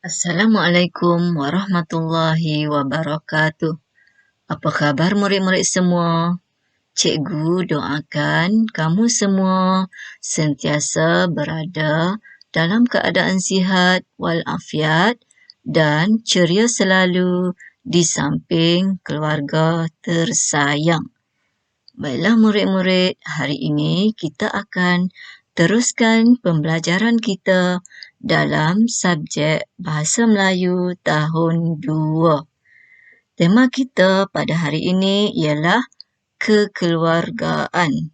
Assalamualaikum warahmatullahi wabarakatuh. Apa khabar murid-murid semua? Cikgu doakan kamu semua sentiasa berada dalam keadaan sihat walafiat dan ceria selalu di samping keluarga tersayang. Baiklah murid-murid, hari ini kita akan teruskan pembelajaran kita dalam subjek Bahasa Melayu tahun 2. Tema kita pada hari ini ialah kekeluargaan.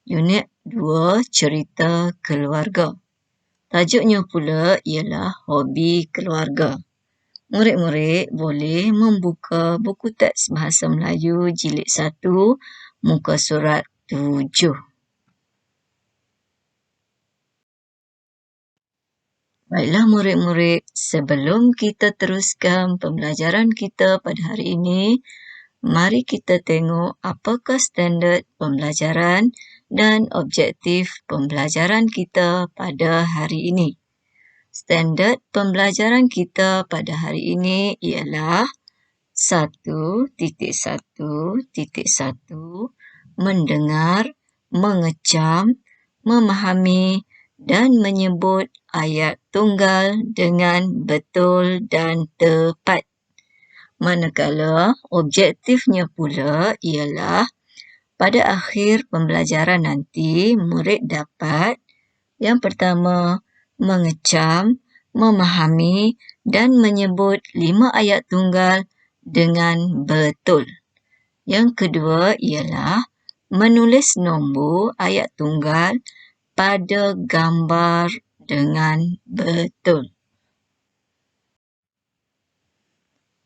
Unit 2, cerita keluarga. Tajuknya pula ialah hobi keluarga. Murid-murid boleh membuka buku teks Bahasa Melayu jilid 1, muka surat 7. Baiklah murid-murid, sebelum kita teruskan pembelajaran kita pada hari ini, mari kita tengok apakah standard pembelajaran dan objektif pembelajaran kita pada hari ini. Standard pembelajaran kita pada hari ini ialah 1.1.1 mendengar, mengecam, memahami dan menyebut ayat tunggal dengan betul dan tepat. Manakala objektifnya pula ialah pada akhir pembelajaran nanti murid dapat yang pertama mengecam, memahami dan menyebut 5 ayat tunggal dengan betul. Yang kedua ialah menulis nombor ayat tunggal pada gambar dengan betul.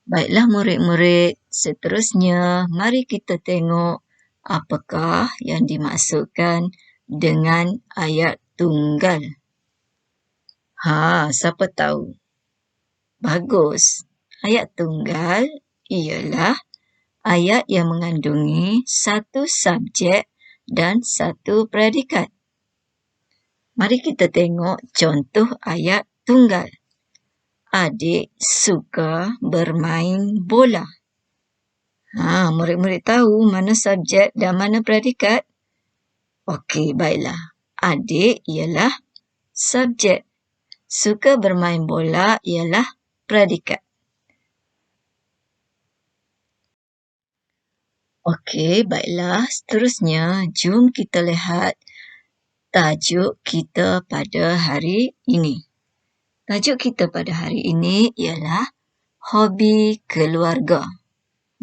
Baiklah murid-murid, seterusnya mari kita tengok apakah yang dimaksudkan dengan ayat tunggal. Siapa tahu? Bagus. Ayat tunggal ialah ayat yang mengandungi satu subjek dan satu predikat. Mari kita tengok contoh ayat tunggal. Adik suka bermain bola. Murid-murid tahu mana subjek dan mana predikat? Okey, baiklah. Adik ialah subjek. Suka bermain bola ialah predikat. Okey, baiklah. Seterusnya, jom kita lihat tajuk kita pada hari ini. Tajuk kita pada hari ini ialah hobi keluarga.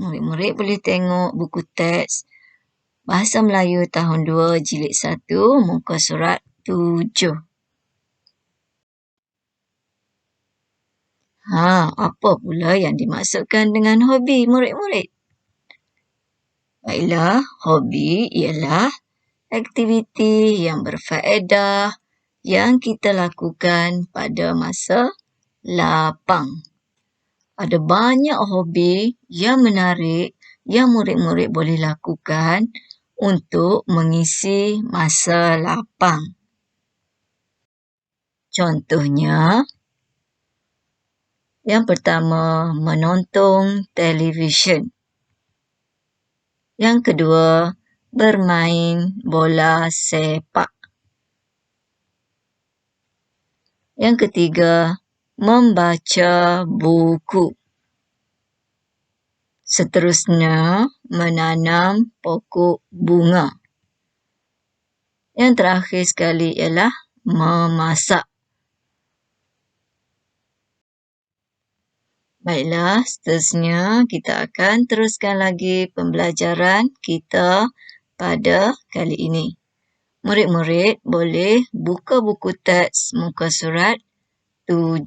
Murid-murid boleh tengok buku teks Bahasa Melayu tahun 2 jilid 1 muka surat 7. Apa pula yang dimaksudkan dengan hobi murid-murid? Baiklah, hobi ialah aktiviti yang berfaedah yang kita lakukan pada masa lapang. Ada banyak hobi yang menarik yang murid-murid boleh lakukan untuk mengisi masa lapang. Contohnya, yang pertama, menonton televisyen. Yang kedua, bermain bola sepak. Yang ketiga, membaca buku. Seterusnya, menanam pokok bunga. Yang terakhir sekali ialah memasak. Baiklah, seterusnya kita akan teruskan lagi pembelajaran kita pada kali ini. Murid-murid boleh buka buku teks muka surat 7.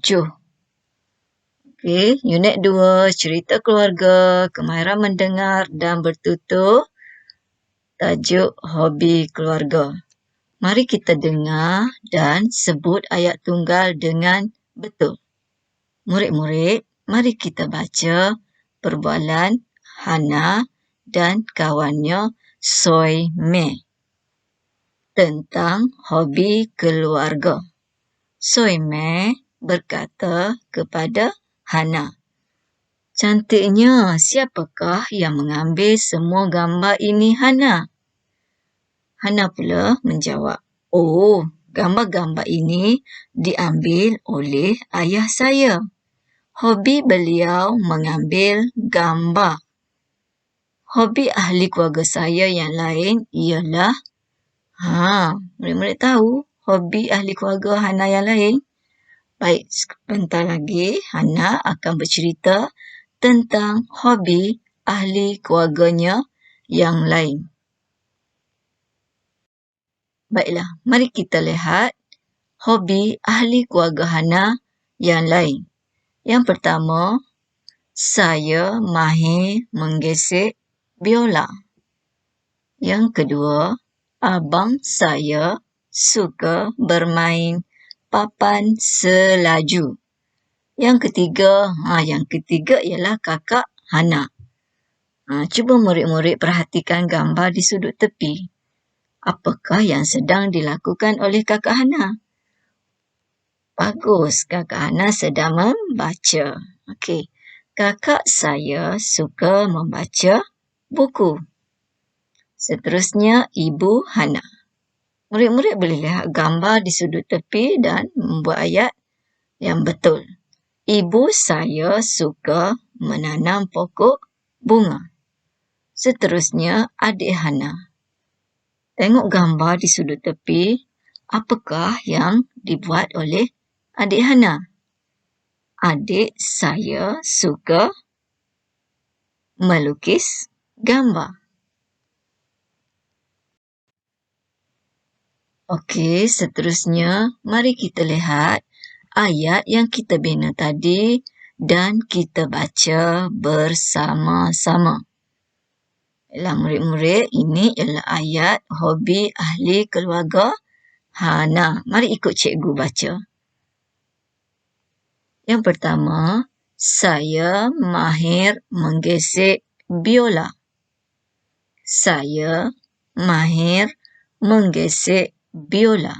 Okey, unit 2, cerita keluarga, kemahiran mendengar dan bertutur. Tajuk hobi keluarga. Mari kita dengar dan sebut ayat tunggal dengan betul. Murid-murid, mari kita baca perbualan Hana dan kawannya Soy Me tentang hobi keluarga. Soy Me berkata kepada Hana, "Cantiknya, siapakah yang mengambil semua gambar ini, Hana?" Hana pula menjawab, "Oh, gambar-gambar ini diambil oleh ayah saya. Hobi beliau mengambil gambar. Hobi ahli keluarga saya yang lain ialah..." Murid-murid tahu hobi ahli keluarga Hana yang lain? Baik, sebentar lagi Hana akan bercerita tentang hobi ahli keluarganya yang lain. Baiklah, mari kita lihat hobi ahli keluarga Hana yang lain. Yang pertama, saya mahir menggesek biola. Yang kedua, abang saya suka bermain papan selaju. Yang ketiga ialah kakak Hana. Cuba murid-murid perhatikan gambar di sudut tepi. Apakah yang sedang dilakukan oleh kakak Hana? Bagus, kakak Hana sedang membaca. Okey, kakak saya suka membaca buku. Seterusnya, ibu Hana. Murid-murid boleh lihat gambar di sudut tepi dan membuat ayat yang betul. Ibu saya suka menanam pokok bunga. Seterusnya, adik Hana. Tengok gambar di sudut tepi. Apakah yang dibuat oleh adik Hana? Adik saya suka melukis gambar. Okey, seterusnya mari kita lihat ayat yang kita bina tadi dan kita baca bersama-sama. Baiklah murid-murid, ini ialah ayat hobi ahli keluarga Hana. Mari ikut cikgu baca. Yang pertama, saya mahir menggesek biola. Saya mahir menggesek biola.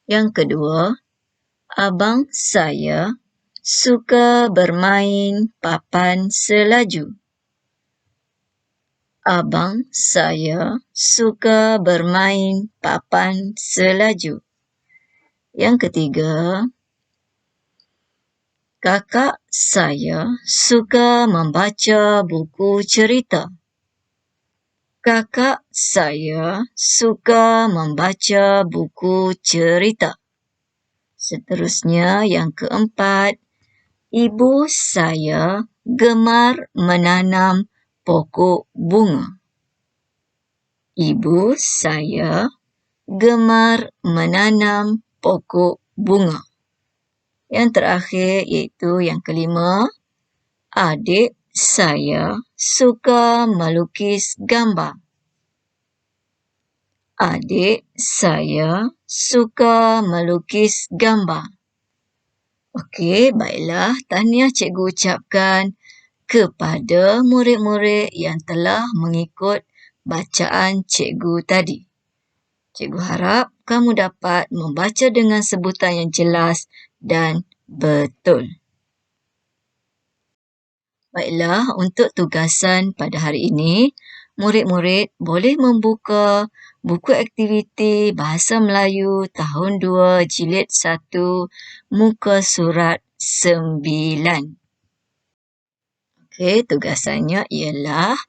Yang kedua, abang saya suka bermain papan selaju. Abang saya suka bermain papan selaju. Yang ketiga, kakak saya suka membaca buku cerita. Kakak saya suka membaca buku cerita. Seterusnya, yang keempat, ibu saya gemar menanam pokok bunga. Ibu saya gemar menanam pokok bunga. Yang terakhir iaitu yang kelima, adik saya suka melukis gambar. Adik saya suka melukis gambar. Okey, baiklah. Tahniah cikgu ucapkan kepada murid-murid yang telah mengikut bacaan cikgu tadi. Cikgu harap kamu dapat membaca dengan sebutan yang jelas dan betul. Baiklah, untuk tugasan pada hari ini, murid-murid boleh membuka buku aktiviti Bahasa Melayu Tahun 2 Jilid 1 muka surat 9. Okey, tugasannya ialah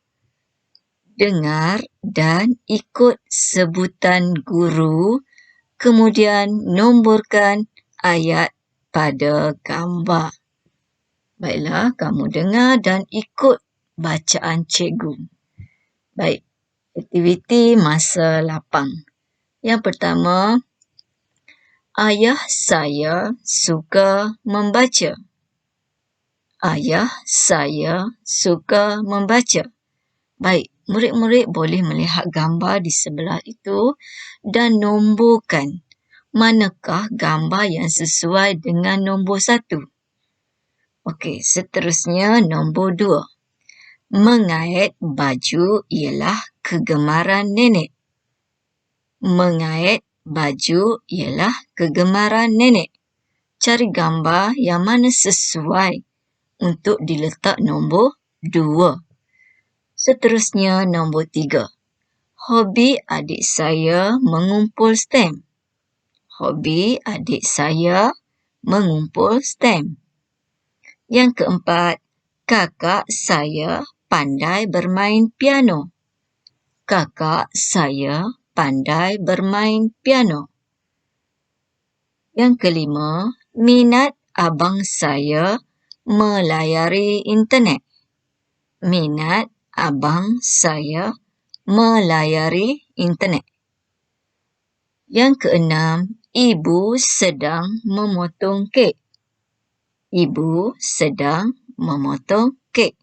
dengar dan ikut sebutan guru, kemudian nomborkan ayat pada gambar. Baiklah, kamu dengar dan ikut bacaan cikgu. Baik, aktiviti masa lapang. Yang pertama, ayah saya suka membaca. Ayah saya suka membaca. Baik, murid-murid boleh melihat gambar di sebelah itu dan nomborkan manakah gambar yang sesuai dengan nombor 1. Okey, seterusnya nombor 2. Mengait baju ialah kegemaran nenek. Mengait Baju ialah kegemaran nenek. Cari gambar yang mana sesuai untuk diletak nombor 2. Seterusnya nombor 3. Hobi adik saya mengumpul stem. Hobi adik saya mengumpul stem. Yang keempat, kakak saya pandai bermain piano. Kakak saya pandai bermain piano. Yang kelima, minat abang saya melayari internet. Minat abang saya melayari internet. Yang keenam, ibu sedang memotong kek. Ibu sedang memotong kek.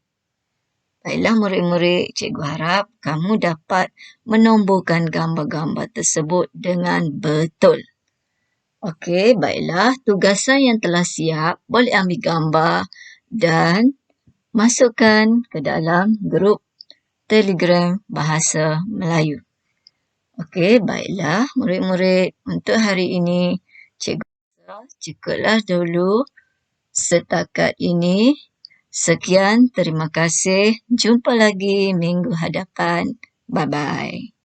Baiklah murid-murid, cikgu harap kamu dapat menomborkan gambar-gambar tersebut dengan betul. Okey, baiklah. Tugasan yang telah siap, boleh ambil gambar dan masukkan ke dalam grup Telegram Bahasa Melayu. Okey, baiklah murid-murid. Untuk hari ini, cikgu rasa cukuplah dulu setakat ini. Sekian, terima kasih. Jumpa lagi minggu hadapan. Bye-bye.